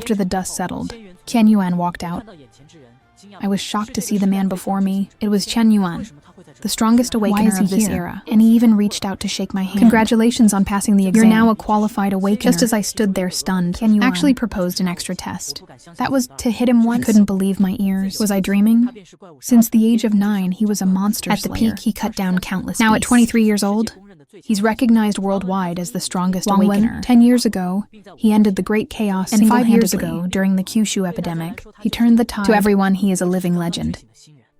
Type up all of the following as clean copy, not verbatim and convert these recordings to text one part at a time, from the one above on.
After the dust settled, Qian Yuan walked out. I was shocked to see the man before me. It was Qian Yuan, the strongest awakener of this era, and he even reached out to shake my hand. Congratulations on passing the exam. You're now a qualified awakener. Just as I stood there stunned, Qian Yuan actually proposed an extra test. That was to hit him once. I couldn't believe my ears. Was I dreaming? Since the age of 9, he was a monster slayer. At the peak, he cut down countless beasts. Now at 23 years old, he's recognized worldwide as the strongest awakener. 10 years ago, he ended the Great Chaos, and 5 years ago, during the Kyushu epidemic, he turned the tide. To everyone, he is a living legend.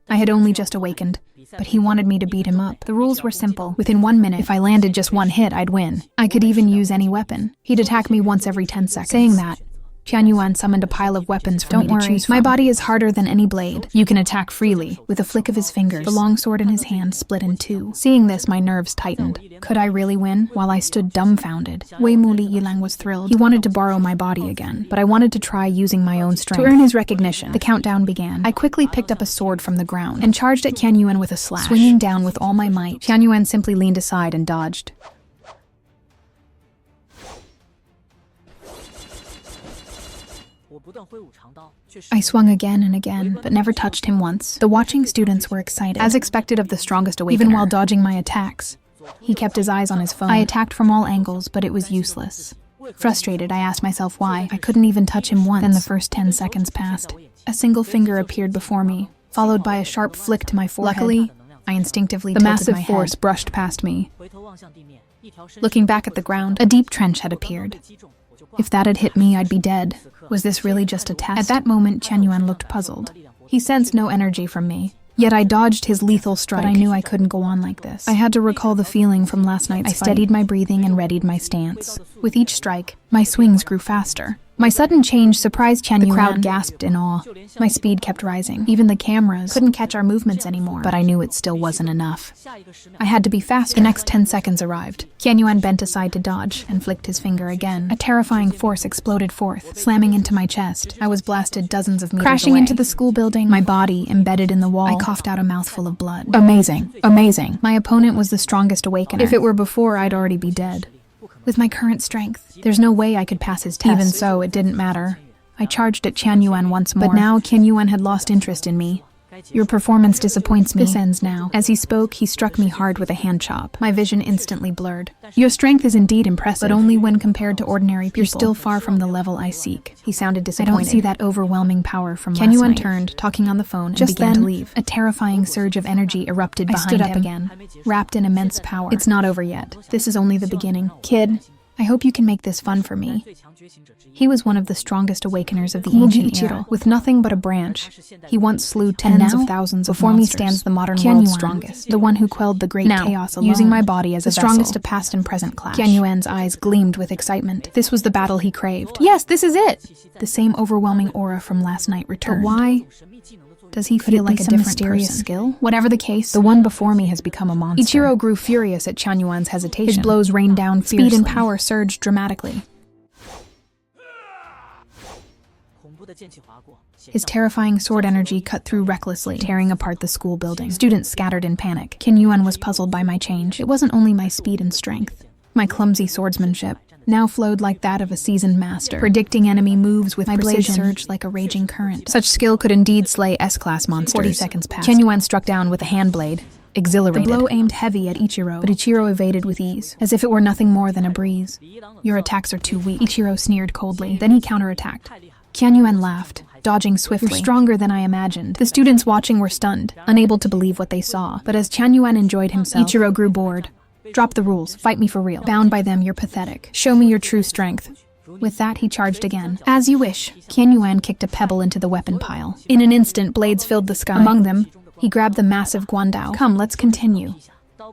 I had only just awakened, but he wanted me to beat him up. The rules were simple. Within 1 minute, if I landed just one hit, I'd win. I could even use any weapon. He'd attack me once every 10 seconds. Saying that, Qian Yuan summoned a pile of weapons for me to choose from. My body is harder than any blade. You can attack freely. With a flick of his fingers, the long sword in his hand split in two. Seeing this, my nerves tightened. Could I really win? While I stood dumbfounded, Wei Muli Yilang was thrilled. He wanted to borrow my body again, but I wanted to try using my own strength. To earn his recognition, the countdown began. I quickly picked up a sword from the ground and charged at Qian Yuan with a slash. Swinging down with all my might, Qian Yuan simply leaned aside and dodged. I swung again and again, but never touched him once. The watching students were excited, as expected of the strongest awakener. Even while dodging my attacks, he kept his eyes on his phone. I attacked from all angles, but it was useless. Frustrated, I asked myself why. I couldn't even touch him once. Then the first 10 seconds passed. A single finger appeared before me, followed by a sharp flick to my forehead. Luckily, I instinctively tilted my head. The massive force brushed past me. Looking back at the ground, a deep trench had appeared. If that had hit me, I'd be dead. Was this really just a test? At that moment, Qian Yuan looked puzzled. He sensed no energy from me. Yet I dodged his lethal strike. But I knew I couldn't go on like this. I had to recall the feeling from last night's fight. I steadied my breathing and readied my stance. With each strike, my swings grew faster. My sudden change surprised Qian Yuan. The crowd gasped in awe. My speed kept rising. Even the cameras couldn't catch our movements anymore. But I knew it still wasn't enough. I had to be faster. The next 10 seconds arrived. Qian Yuan bent aside to dodge and flicked his finger again. A terrifying force exploded forth, slamming into my chest. I was blasted dozens of meters Crashing away. into the school building, My body embedded in the wall. I coughed out a mouthful of blood. Amazing. Amazing. My opponent was the strongest awakener. If it were before, I'd already be dead. With my current strength, there's no way I could pass his test. Even so, it didn't matter. I charged at Qian Yuan once more. But now Qian Yuan had lost interest in me. Your performance disappoints me. This ends now. As he spoke, he struck me hard with a hand chop. My vision instantly blurred. Your strength is indeed impressive, but only when compared to ordinary people. You're still far from the level I seek. He sounded disappointed. I don't see that overwhelming power from last night. Qian Yuan turned, talking on the phone, and began to leave. A terrifying surge of energy erupted behind him. I stood up again, wrapped in immense power. It's not over yet. This is only the beginning. Kid, I hope you can make this fun for me. He was one of the strongest awakeners of the ancient era. With nothing but a branch, he once slew tens of thousands of monsters. Before me stands the modern world's strongest, the one who quelled the great chaos alone, using my body as a vessel. The strongest of past and present clash. Qian Yuan's eyes gleamed with excitement. This was the battle he craved. Yes, this is it! The same overwhelming aura from last night returned. But why does he feel like a different mysterious skill? Whatever the case, the one before me has become a monster. Ichiro grew furious at Qian Yuan's hesitation. His blows rained down fiercely. Speed and power surged dramatically. His terrifying sword energy cut through recklessly, tearing apart the school building. Students scattered in panic. Qian Yuan was puzzled by my change. It wasn't only my speed and strength. My clumsy swordsmanship now flowed like that of a seasoned master, predicting enemy moves with precision. My blade surged like a raging current. Such skill could indeed slay S-class monsters. 40 seconds passed. Qian Yuan struck down with a hand blade, exhilarated. The blow aimed heavy at Ichiro, but Ichiro evaded with ease, as if it were nothing more than a breeze. Your attacks are too weak, Ichiro sneered coldly. Then he counterattacked. Qian Yuan laughed, dodging swiftly. You're stronger than I imagined. The students watching were stunned, unable to believe what they saw. But as Qian Yuan enjoyed himself, Ichiro grew bored. Drop the rules. Fight me for real. Bound by them, you're pathetic. Show me your true strength. With that, he charged again. As you wish. Qian Yuan kicked a pebble into the weapon pile. In an instant, blades filled the sky. Among them, he grabbed the massive guandao. Come, let's continue.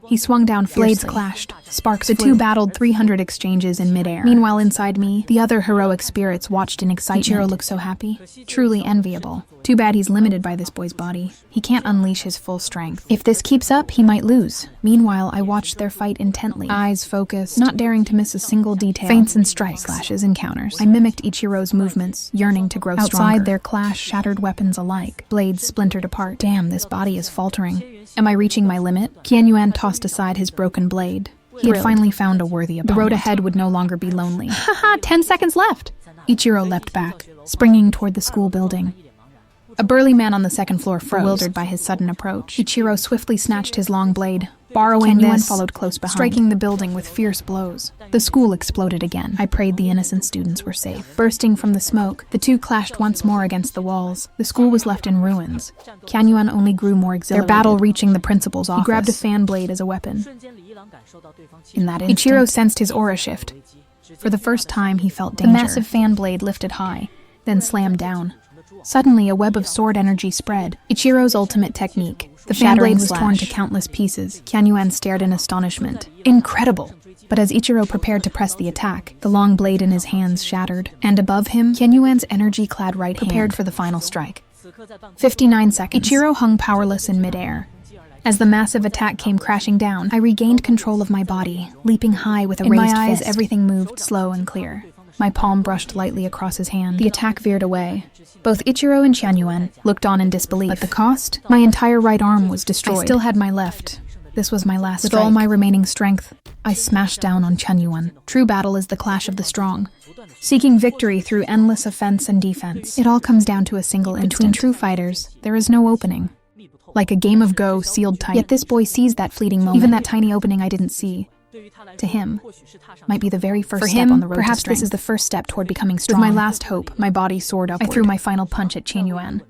He swung down fiercely. Blades clashed. Sparks flew. The two battled 300 exchanges in midair. Meanwhile, inside me, the other heroic spirits watched in excitement. Ichiro looked so happy. Truly enviable. Too bad he's limited by this boy's body. He can't unleash his full strength. If this keeps up, he might lose. Meanwhile, I watched their fight intently. Eyes focused, not daring to miss a single detail. Feints and strikes, slashes and counters. I mimicked Ichiro's movements, yearning to grow stronger. Outside, their clash shattered weapons alike. Blades splintered apart. Damn, this body is faltering. Am I reaching my limit? Qian Yuan tossed aside his broken blade. He had finally found a worthy opponent. The road ahead would no longer be lonely. Haha, 10 seconds left. Ichiro leapt back, springing toward the school building. A burly man on the second floor froze, bewildered by his sudden approach. Ichiro swiftly snatched his long blade, borrowing this, followed close behind, striking the building with fierce blows. The school exploded again. I prayed the innocent students were safe. Bursting from the smoke, the two clashed once more against the walls. The school was left in ruins. Kyanyuan only grew more exhilarated, their battle reaching the principal's office. He grabbed a fan blade as a weapon. In that instant, Ichiro sensed his aura shift. For the first time, he felt danger. The massive fan blade lifted high, then slammed down. Suddenly, a web of sword energy spread. Ichiro's ultimate technique. The fan blade was torn to countless pieces. Kyanyuan stared in astonishment. Incredible! But as Ichiro prepared to press the attack, the long blade in his hands shattered. And above him, Kyanyuan's energy-clad right hand prepared for the final strike. 59 seconds. Ichiro hung powerless in midair. As the massive attack came crashing down, I regained control of my body, leaping high with a raised fist. In my eyes, everything moved slow and clear. My palm brushed lightly across his hand. The attack veered away. Both Ichiro and Kyanyuan looked on in disbelief. But the cost? My entire right arm was destroyed. I still had my left. This was my last strike. With all my remaining strength, I smashed down on Kyanyuan. True battle is the clash of the strong, seeking victory through endless offense and defense. It all comes down to a single instant. Between true fighters, there is no opening. Like a game of Go, sealed tight. Yet this boy sees that fleeting moment. Even that tiny opening I didn't see. To him, might be the very first step on the road to strength. Perhaps this is the first step toward becoming strong. With my last hope, my body soared upward. I threw my final punch at Kyanyuan.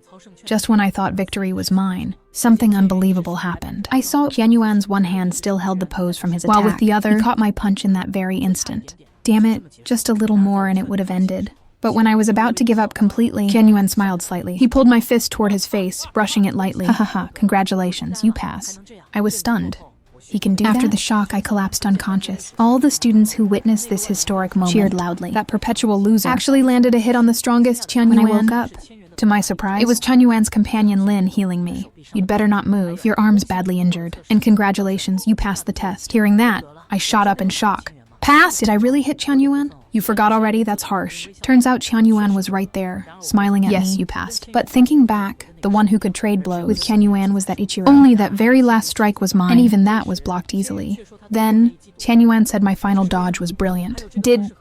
Just when I thought victory was mine, something unbelievable happened. I saw Kyanyuan's one hand still held the pose from his attack, while with the other, he caught my punch in that very instant. Damn it, just a little more and it would have ended. But when I was about to give up completely, Kyanyuan smiled slightly. He pulled my fist toward his face, brushing it lightly. Ha ha ha, congratulations, you pass. I was stunned. He can do that? After the shock, I collapsed unconscious. All the students who witnessed this historic moment cheered loudly. That perpetual loser actually landed a hit on the strongest Kyanyuan. When I woke up, to my surprise, it was Kyanyuan's companion Lin healing me. You'd better not move. Your arm's badly injured. And congratulations, you passed the test. Hearing that, I shot up in shock. Pass? Did I really hit Kyanyuan? You forgot already? That's harsh. Turns out Kyanyuan was right there, smiling at me. Yes, you passed. But thinking back, the one who could trade blows with Kyanyuan was that Ichiro. Only that very last strike was mine, and even that was blocked easily. Then, Kyanyuan said my final dodge was brilliant. Did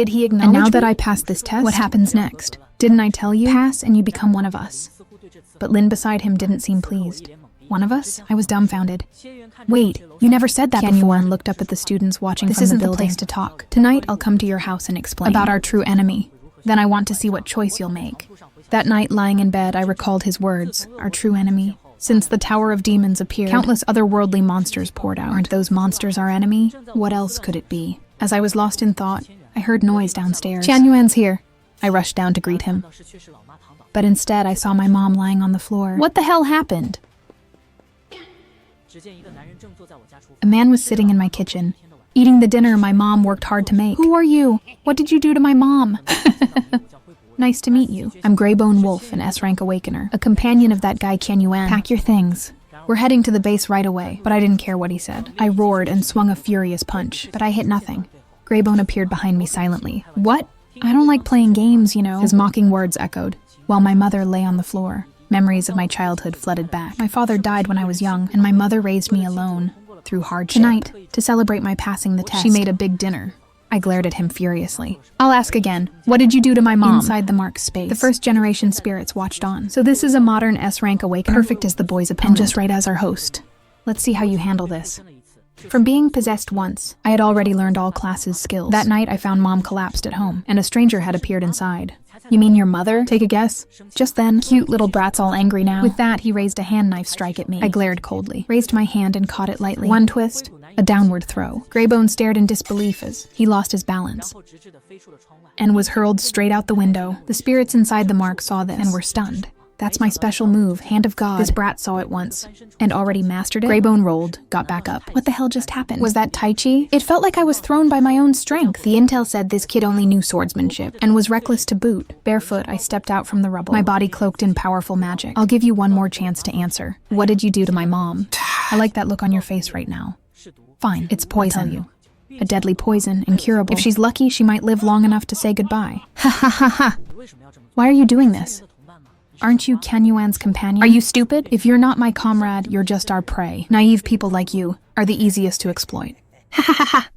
he acknowledge me? And now that I passed this test, what happens next? Didn't I tell you? Pass and you become one of us. But Lin beside him didn't seem pleased. One of us? I was dumbfounded. Wait, you never said that before. Kyanyuan looked up at the students watching from the building. This isn't the place to talk. Tonight, I'll come to your house and explain about our true enemy. Then I want to see what choice you'll make. That night, lying in bed, I recalled his words, our true enemy. Since the Tower of Demons appeared, countless otherworldly monsters poured out. Aren't those monsters our enemy? What else could it be? As I was lost in thought, I heard noise downstairs. Kyanyuan's here. I rushed down to greet him. But instead, I saw my mom lying on the floor. What the hell happened? A man was sitting in my kitchen, eating the dinner my mom worked hard to make. Who are you? What did you do to my mom? Nice to meet you. I'm Greybone Wolf, an S-rank awakener, a companion of that guy Kyanyuan. Pack your things. We're heading to the base right away, but I didn't care what he said. I roared and swung a furious punch, but I hit nothing. Greybone appeared behind me silently. What? I don't like playing games, you know. His mocking words echoed, while my mother lay on the floor. Memories of my childhood flooded back. My father died when I was young, and my mother raised me alone, through hardship. Tonight, to celebrate my passing the test, she made a big dinner. I glared at him furiously. I'll ask again, what did you do to my mom? Inside the marked space, the first-generation spirits watched on. So this is a modern S-rank awakener, perfect as the boy's opponent, and just right as our host. Let's see how you handle this. From being possessed once, I had already learned all classes' skills. That night, I found Mom collapsed at home, and a stranger had appeared inside. You mean your mother? Take a guess. Just then, cute little brat's all angry now. With that, he raised a hand knife strike at me. I glared coldly, raised my hand and caught it lightly. One twist, a downward throw. Greybone stared in disbelief as he lost his balance and was hurled straight out the window. The spirits inside the mark saw this and were stunned. That's my special move, Hand of God. This brat saw it once and already mastered it. Greybone rolled, got back up. What the hell just happened? Was that Tai Chi? It felt like I was thrown by my own strength. The intel said this kid only knew swordsmanship and was reckless to boot. Barefoot, I stepped out from the rubble, my body cloaked in powerful magic. I'll give you one more chance to answer. What did you do to my mom? I like that look on your face right now. Fine, it's poison. A deadly poison, incurable. If she's lucky, she might live long enough to say goodbye. Ha ha ha ha. Why are you doing this? Aren't you Kyanyuan's companion? Are you stupid? If you're not my comrade, you're just our prey. Naive people like you are the easiest to exploit. Ha ha ha ha.